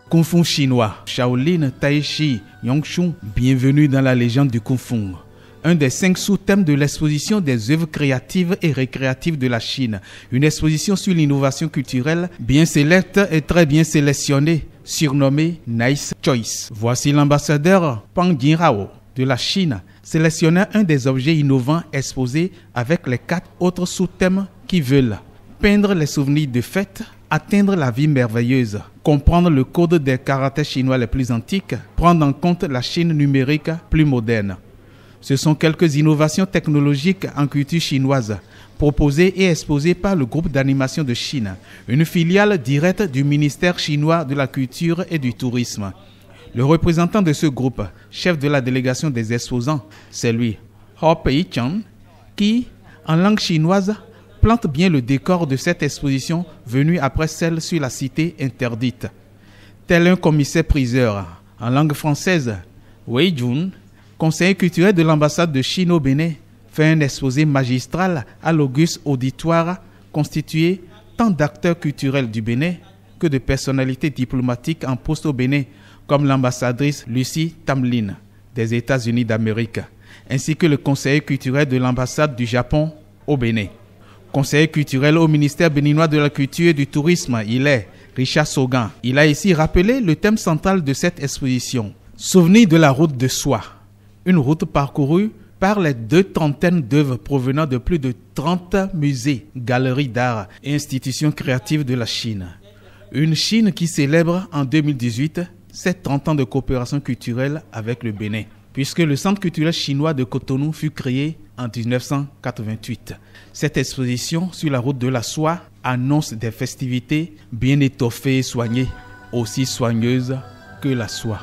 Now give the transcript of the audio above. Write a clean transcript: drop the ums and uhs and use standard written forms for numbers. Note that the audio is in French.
Kung Fu chinois, Shaolin, Tai Chi, Yongshun, bienvenue dans la légende du Kung Fu. Un des 5 sous-thèmes de l'exposition des œuvres créatives et récréatives de la Chine. Une exposition sur l'innovation culturelle bien sélecte et très bien sélectionnée, surnommée Nice Choice. Voici l'ambassadeur Pang Jinghao de la Chine, sélectionnant un des objets innovants exposés avec les 4 autres sous-thèmes qui veulent peindre les souvenirs de fêtes, atteindre la vie merveilleuse, comprendre le code des caractères chinois les plus antiques, prendre en compte la Chine numérique plus moderne. Ce sont quelques innovations technologiques en culture chinoise, proposées et exposées par le groupe d'animation de Chine, une filiale directe du ministère chinois de la Culture et du Tourisme. Le représentant de ce groupe, chef de la délégation des exposants, c'est lui, Hou Pei-chan, qui, en langue chinoise, plante bien le décor de cette exposition venue après celle sur la cité interdite. Tel un commissaire-priseur, en langue française, Wei Jun, conseiller culturel de l'ambassade de Chine au Bénin, fait un exposé magistral à l'auguste auditoire constitué tant d'acteurs culturels du Bénin que de personnalités diplomatiques en poste au Bénin, comme l'ambassadrice Lucie Tamlin des États-Unis d'Amérique, ainsi que le conseiller culturel de l'ambassade du Japon au Bénin. Conseiller culturel au ministère béninois de la Culture et du Tourisme, il est Richard Saugan. Il a ici rappelé le thème central de cette exposition. Souvenir de la route de soie. Une route parcourue par les 230 d'œuvres provenant de plus de 30 musées, galeries d'art et institutions créatives de la Chine. Une Chine qui célèbre en 2018 ses 30 ans de coopération culturelle avec le Bénin, puisque le Centre culturel chinois de Cotonou fut créé en 1988. Cette exposition sur la route de la soie annonce des festivités bien étoffées et soignées, aussi soigneuses que la soie.